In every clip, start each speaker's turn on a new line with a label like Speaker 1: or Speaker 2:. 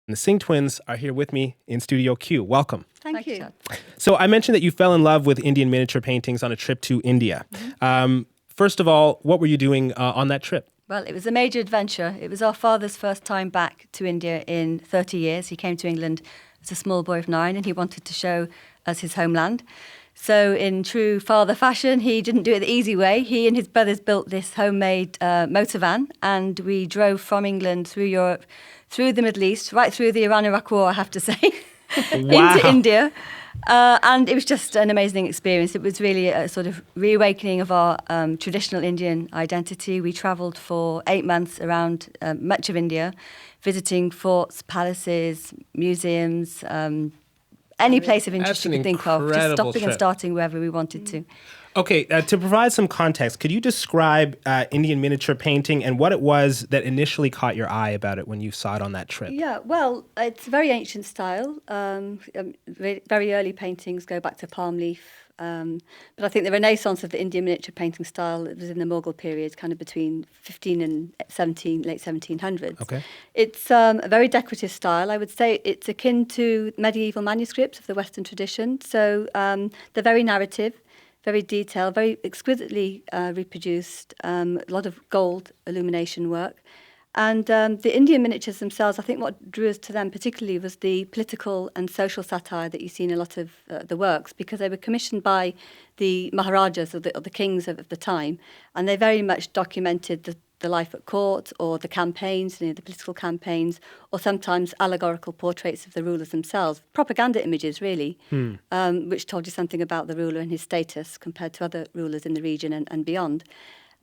Speaker 1: And the Singh Twins are here with me in Studio Q. Welcome.
Speaker 2: Thank you. Shad.
Speaker 1: So I mentioned that you fell in love with Indian miniature paintings on a trip to India. First of all, what were you doing on that trip?
Speaker 2: Well, it was a major adventure. It was our father's first time back to India in 30 years. He came to England as a small boy of 9 and he wanted to show us his homeland. So in true father fashion, he didn't do it the easy way. He and his brothers built this homemade motor van and we drove from England through Europe, through the Middle East, right through the Iran-Iraq War, I have to say, into India. And it was just an amazing experience. It was really a sort of reawakening of our traditional Indian identity. We travelled for 8 months around much of India, visiting forts, palaces, museums, any place of interest you could think of, just stopping and starting wherever we wanted to.
Speaker 1: Okay, to provide some context, could you describe Indian miniature painting and what it was that initially caught your eye about it when you saw it on that trip?
Speaker 2: Yeah, well, it's a very ancient style. Very early paintings go back to palm leaf. But I think the renaissance of the Indian miniature painting style was in the Mughal period, kind of between 15 and 17, late 1700s.
Speaker 1: Okay.
Speaker 2: It's a very decorative style. I would say it's akin to medieval manuscripts of the Western tradition. So they're very narrative, very detailed, very exquisitely reproduced, a lot of gold illumination work. And the Indian miniatures themselves, I think what drew us to them particularly was the political and social satire that you see in a lot of the works, because they were commissioned by the Maharajas or the kings of the time, and they very much documented the life at court or the campaigns, the political campaigns, or sometimes allegorical portraits of the rulers themselves, propaganda images really, which told you something about the ruler and his status compared to other rulers in the region and beyond.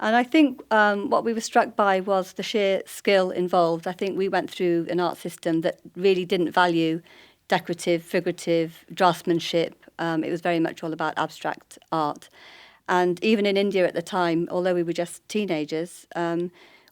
Speaker 2: And I think what we were struck by was the sheer skill involved. I think we went through an art system that really didn't value decorative, figurative, draftsmanship. It was very much all about abstract art. And even in India at the time, although we were just teenagers,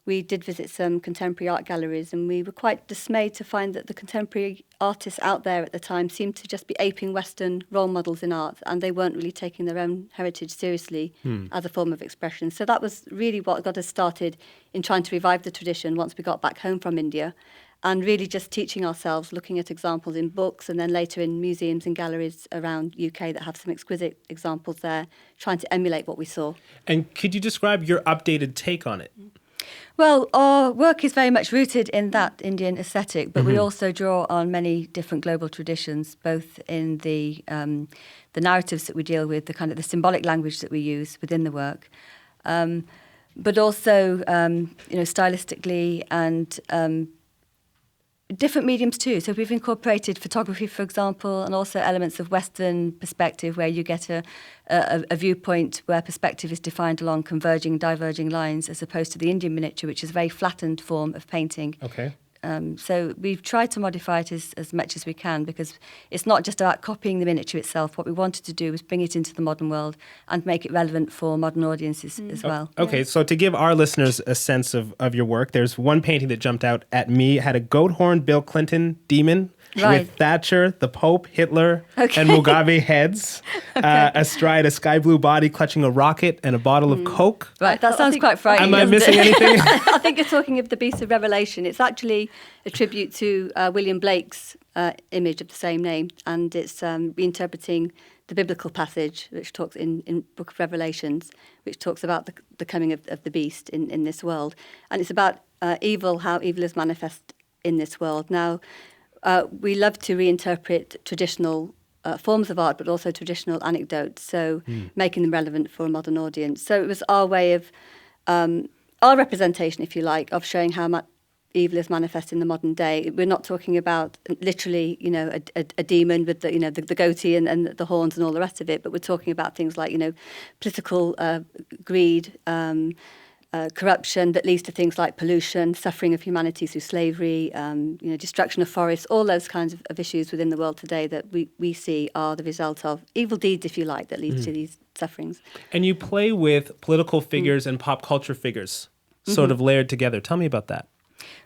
Speaker 2: we did visit some contemporary art galleries and we were quite dismayed to find that the contemporary artists out there at the time seemed to just be aping Western role models in art and they weren't really taking their own heritage seriously as a form of expression. So that was really what got us started in trying to revive the tradition once we got back home from India and really just teaching ourselves, looking at examples in books and then later in museums and galleries around UK that have some exquisite examples there, trying to emulate what we saw.
Speaker 1: And could you describe your updated take on it?
Speaker 2: Well, our work is very much rooted in that Indian aesthetic, but we also draw on many different global traditions, both in the narratives that we deal with, the kind of the symbolic language that we use within the work, but also, stylistically and different mediums too. So we've incorporated photography, for example, and also elements of Western perspective where you get a viewpoint where perspective is defined along converging, diverging lines as opposed to the Indian miniature, which is a very flattened form of painting.
Speaker 1: Okay.
Speaker 2: So we've tried to modify it as much as we can because it's not just about copying the miniature itself. What we wanted to do was bring it into the modern world and make it relevant for modern audiences as well.
Speaker 1: Okay, so to give our listeners a sense of your work, there's one painting that jumped out at me. It had a goat horn Bill Clinton demon with Thatcher, the Pope, Hitler, and Mugabe heads astride a sky blue body clutching a rocket and a bottle of Coke.
Speaker 2: Right, that sounds quite frightening.
Speaker 1: Am I missing anything?
Speaker 2: I think you're talking of the Beast of Revelation. It's actually a tribute to William Blake's image of the same name, and it's reinterpreting the biblical passage which talks in Book of Revelations, which talks about the coming of the beast in this world. And it's about evil, how evil is manifest in this world. Now, we love to reinterpret traditional forms of art, but also traditional anecdotes, so making them relevant for a modern audience. So it was our way of, our representation, if you like, of showing how much evil is manifest in the modern day. We're not talking about literally, a demon with the goatee and the horns and all the rest of it, but we're talking about things like, political greed, corruption that leads to things like pollution, suffering of humanity through slavery, destruction of forests, all those kinds of issues within the world today that we see are the result of evil deeds, if you like, that lead to these sufferings.
Speaker 1: And you play with political figures and pop culture figures sort of layered together. Tell me about that.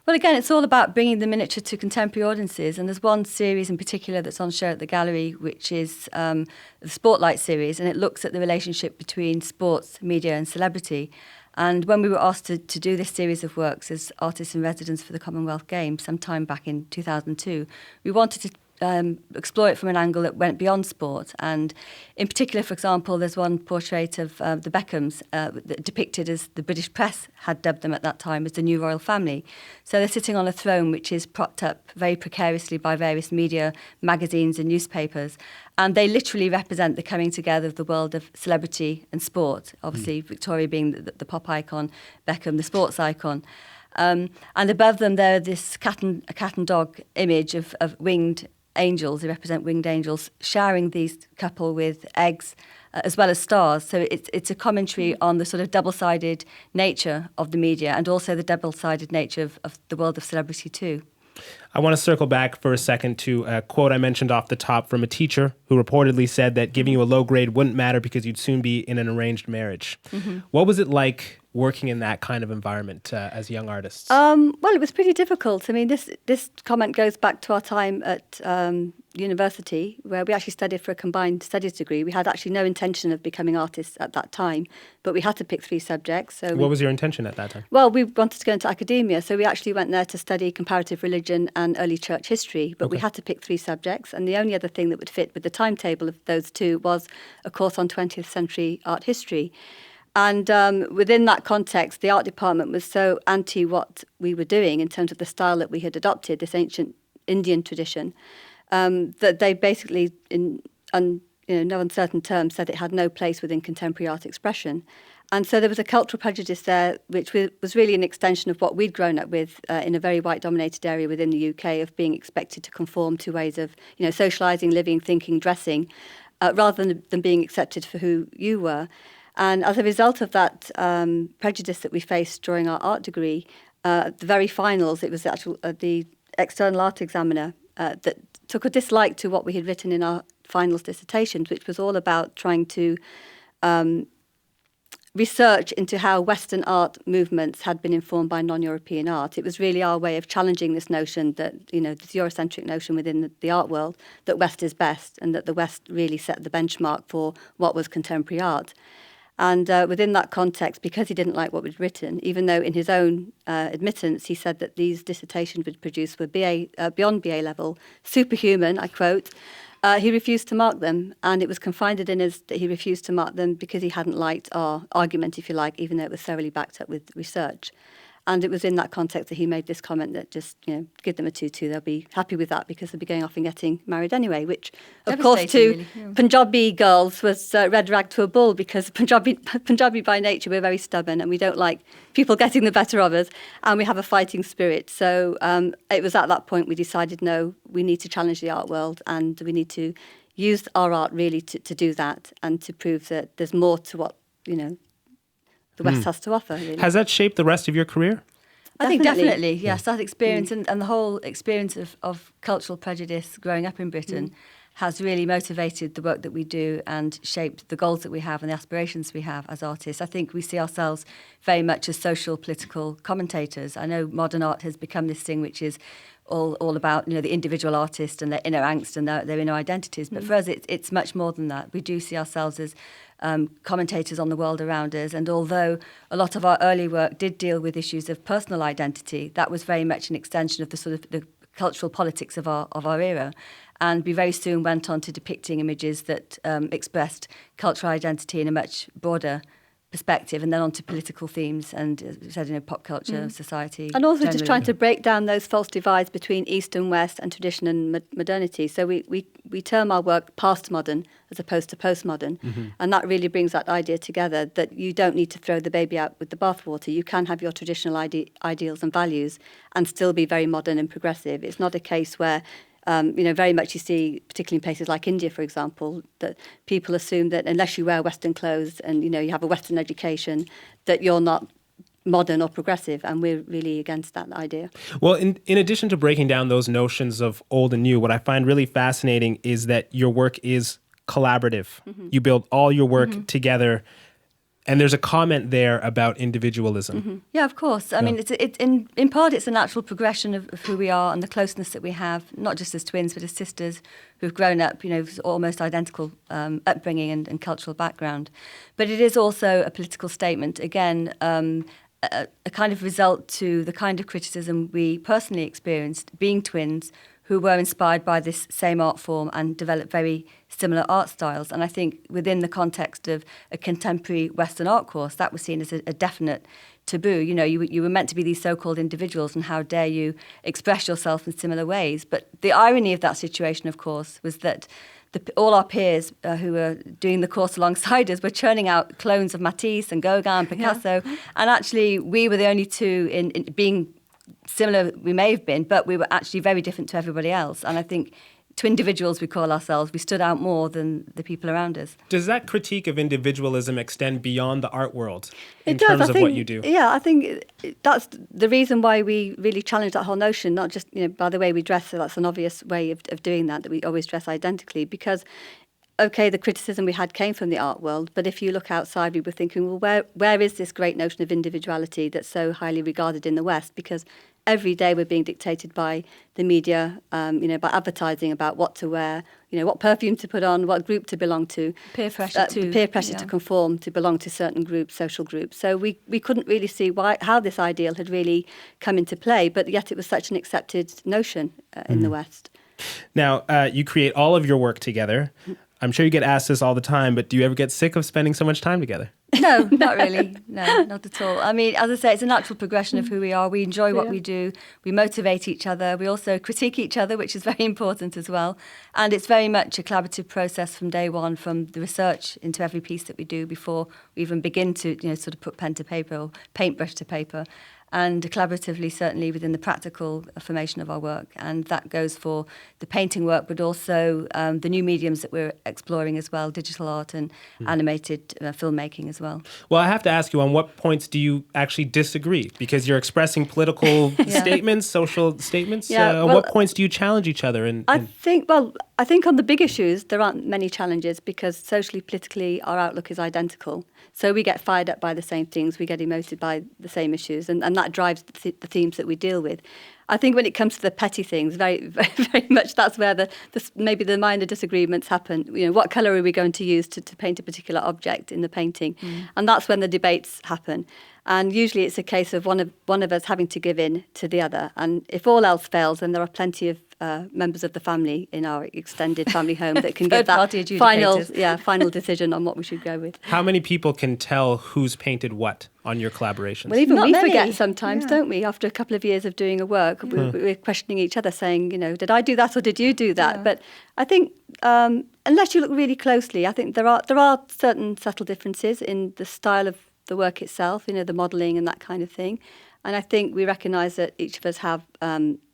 Speaker 2: Well, again, it's all about bringing the miniature to contemporary audiences. And there's one series in particular that's on show at the gallery, which is the Spotlight series. And it looks at the relationship between sports, media and celebrity. And when we were asked to do this series of works as artists in residence for the Commonwealth Games sometime back in 2002, we wanted to explore it from an angle that went beyond sport. And in particular, for example, there's one portrait of the Beckhams depicted as the British press had dubbed them at that time as the new royal family. So they're sitting on a throne which is propped up very precariously by various media, magazines and newspapers. And they literally represent the coming together of the world of celebrity and sport. Obviously, Victoria being the pop icon, Beckham the sports icon. And above them there this cat and dog image of winged angels. They represent winged angels showering these couple with eggs as well as stars. So it's a commentary on the sort of double-sided nature of the media and also the double-sided nature of the world of celebrity too.
Speaker 1: I want to circle back for a second to a quote I mentioned off the top from a teacher who reportedly said that giving you a low grade wouldn't matter because you'd soon be in an arranged marriage. Mm-hmm. What was it like working in that kind of environment as young artists?
Speaker 2: Well, it was pretty difficult. I mean, this comment goes back to our time at university, where we actually studied for a combined studies degree. We had actually no intention of becoming artists at that time, but we had to pick 3 subjects. So
Speaker 1: what was your intention at that time?
Speaker 2: Well, we wanted to go into academia, so we actually went there to study comparative religion and early church history, but we had to pick 3 subjects, and the only other thing that would fit with the timetable of those 2 was a course on 20th century art history. And within that context, the art department was so anti what we were doing in terms of the style that we had adopted, this ancient Indian tradition, that they basically, in no uncertain terms, said it had no place within contemporary art expression. And so there was a cultural prejudice there, which was really an extension of what we'd grown up with in a very white-dominated area within the UK, of being expected to conform to ways of, socialising, living, thinking, dressing, rather than being accepted for who you were. And as a result of that prejudice that we faced during our art degree, the very finals, it was the external art examiner that took a dislike to what we had written in our finals dissertations, which was all about trying to research into how Western art movements had been informed by non-European art. It was really our way of challenging this notion that, this Eurocentric notion within the art world, that West is best and that the West really set the benchmark for what was contemporary art. And within that context, because he didn't like what we'd written, even though in his own admittance he said that these dissertations we'd produced were beyond BA level, superhuman, I quote, he refused to mark them. And it was confided in us that he refused to mark them because he hadn't liked our argument, if you like, even though it was thoroughly backed up with research. And it was in that context that he made this comment that just, give them a 2-2, they'll be happy with that because they'll be going off and getting married anyway, which, of course, to really, Punjabi girls was red rag to a bull, because Punjabi by nature, we're very stubborn and we don't like people getting the better of us, and we have a fighting spirit. So it was at that point we decided, no, we need to challenge the art world and we need to use our art really to do that and to prove that there's more to what, the West has to offer. Really.
Speaker 1: Has that shaped the rest of your career?
Speaker 2: I think definitely, yes. That experience and the whole experience of cultural prejudice growing up in Britain has really motivated the work that we do and shaped the goals that we have and the aspirations we have as artists. I think we see ourselves very much as social, political commentators. I know modern art has become this thing which is all about the individual artist and their inner angst and their inner identities. But for us, it's much more than that. We do see ourselves as commentators on the world around us. And although a lot of our early work did deal with issues of personal identity, that was very much an extension of the sort of the cultural politics of our era. And we very soon went on to depicting images that expressed cultural identity in a much broader perspective, and then onto political themes and, as we said, pop culture, society. And also generally, just trying to break down those false divides between East and West and tradition and modernity. So we term our work past modern as opposed to postmodern, and that really brings that idea together that you don't need to throw the baby out with the bathwater. You can have your traditional ideals and values and still be very modern and progressive. It's not a case where very much you see, particularly in places like India, for example, that people assume that unless you wear Western clothes and, you have a Western education, that you're not modern or progressive, and we're really against that idea.
Speaker 1: Well, in addition to breaking down those notions of old and new, what I find really fascinating is that your work is collaborative. You build all your work together And there's a comment there about individualism.
Speaker 2: Yeah, of course. I mean, it's in part, it's a natural progression of who we are and the closeness that we have, not just as twins, but as sisters who've grown up, with almost identical upbringing and cultural background. But it is also a political statement, again, a kind of result to the kind of criticism we personally experienced being twins who were inspired by this same art form and developed very similar art styles. And I think within the context of a contemporary Western art course, that was seen as a definite taboo. You were meant to be these so-called individuals, and how dare you express yourself in similar ways. But the irony of that situation, of course, was that all our peers who were doing the course alongside us were churning out clones of Matisse and Gauguin and Picasso. Yeah. And actually, we were the only two in being similar, we may have been, but we were actually very different to everybody else. And I think to individuals we call ourselves, we stood out more than the people around us.
Speaker 1: Does that critique of individualism extend beyond the art world in terms of what you do?
Speaker 2: Yeah, I think that's the reason why we really challenge that whole notion, not just by the way we dress, so that's an obvious way of doing that we always dress identically, because okay, the criticism we had came from the art world, but if you look outside, we were thinking, well, where is this great notion of individuality that's so highly regarded in the West? Because every day we're being dictated by the media, by advertising about what to wear, what perfume to put on, what group to belong to.
Speaker 3: Peer pressure
Speaker 2: to conform, to belong to certain groups, social groups. So we couldn't really see how this ideal had really come into play, but yet it was such an accepted notion in the West.
Speaker 1: Now, you create all of your work together. I'm sure you get asked this all the time, but do you ever get sick of spending so much time together?
Speaker 2: No, not really. No, not at all. I mean, as I say, it's a natural progression of who we are. We enjoy what we do. We motivate each other. We also critique each other, which is very important as well. And it's very much a collaborative process from day one, from the research into every piece that we do before we even begin to, sort of put pen to paper or paintbrush to paper. And collaboratively, certainly within the practical formation of our work. And that goes for the painting work, but also the new mediums that we're exploring as well, digital art and animated filmmaking as well.
Speaker 1: Well, I have to ask you, on what points do you actually disagree? Because you're expressing political statements, social statements.
Speaker 2: Yeah,
Speaker 1: what points do you challenge each other?
Speaker 2: I think on the big issues, there aren't many challenges because socially, politically, our outlook is identical. So we get fired up by the same things, we get emoted by the same issues, and that drives the themes that we deal with. I think when it comes to the petty things, very, very, very much that's where maybe the minor disagreements happen. What colour are we going to use to paint a particular object in the painting? And that's when the debates happen. And usually it's a case of one of us having to give in to the other. And if all else fails, then there are plenty of members of the family in our extended family home that can give that final decision on what we should go with.
Speaker 1: How many people can tell who's painted what on your collaborations?
Speaker 2: Well, even we forget sometimes, don't we? After a couple of years of doing a work, we're questioning each other, saying, did I do that or did you do that? Yeah. But I think unless you look really closely, I think there are certain subtle differences in the style of the work itself, the modelling and that kind of thing. And I think we recognise that each of us have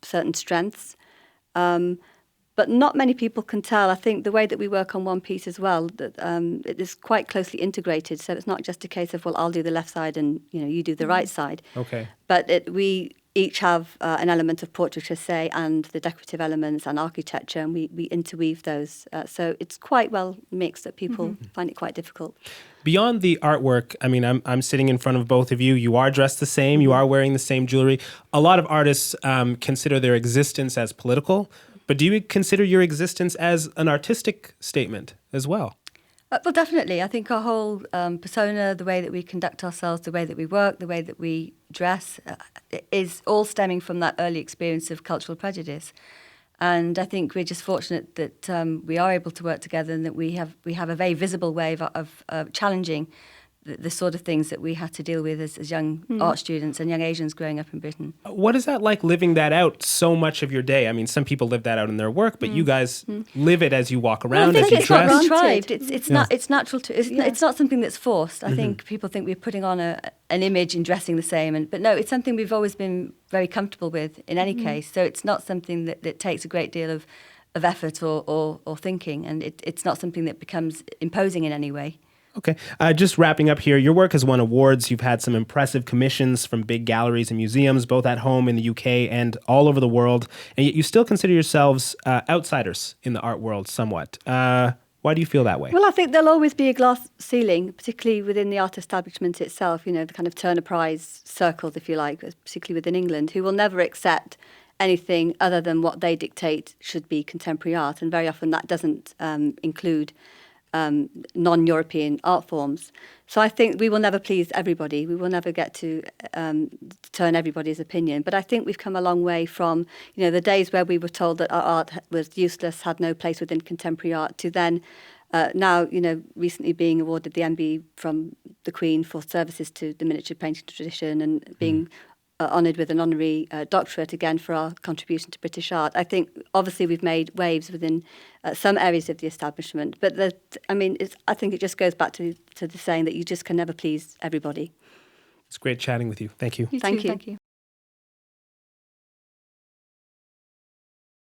Speaker 2: certain strengths. But not many people can tell. I think the way that we work on one piece as well, that it is quite closely integrated. So it's not just a case of, well, I'll do the left side and you do the right side.
Speaker 1: Okay.
Speaker 2: But we each have an element of portraiture, say, and the decorative elements and architecture, and we interweave those. So it's quite well mixed that people find it quite difficult.
Speaker 1: Beyond the artwork, I mean, I'm sitting in front of both of you. You are dressed the same. You are wearing the same jewelry. A lot of artists consider their existence as political, but do you consider your existence as an artistic statement as well?
Speaker 2: Well, definitely. I think our whole persona, the way that we conduct ourselves, the way that we work, the way that we dress, is all stemming from that early experience of cultural prejudice. And I think we're just fortunate that we are able to work together and that we have a very visible way of challenging the sort of things that we had to deal with as young art students and young Asians growing up in Britain.
Speaker 1: What is that like, living that out so much of your day? I mean, some people live that out in their work, but you guys live it as you walk around, as you dress.
Speaker 2: Not contrived. It's natural to. It's not something that's forced. I think people think we're putting on an image and dressing the same, but no, it's something we've always been very comfortable with in any case. So it's not something that takes a great deal of effort or thinking, and it's not something that becomes imposing in any way.
Speaker 1: Okay. Just wrapping up here, your work has won awards. You've had some impressive commissions from big galleries and museums, both at home in the UK and all over the world. And yet you still consider yourselves outsiders in the art world somewhat. Why do you feel that way?
Speaker 2: Well, I think there'll always be a glass ceiling, particularly within the art establishment itself, the kind of Turner Prize circles, if you like, particularly within England, who will never accept anything other than what they dictate should be contemporary art. And very often that doesn't include non-European art forms. So I think we will never please everybody. We will never get to turn everybody's opinion. But I think we've come a long way from, the days where we were told that our art was useless, had no place within contemporary art, to then now, recently being awarded the MB from the Queen for services to the miniature painting tradition and being honoured with an honorary doctorate again for our contribution to British art. I think obviously we've made waves within some areas of the establishment, but I think it just goes back to the saying that you just can never please everybody.
Speaker 1: It's great chatting with you. Thank you.
Speaker 2: Thank you.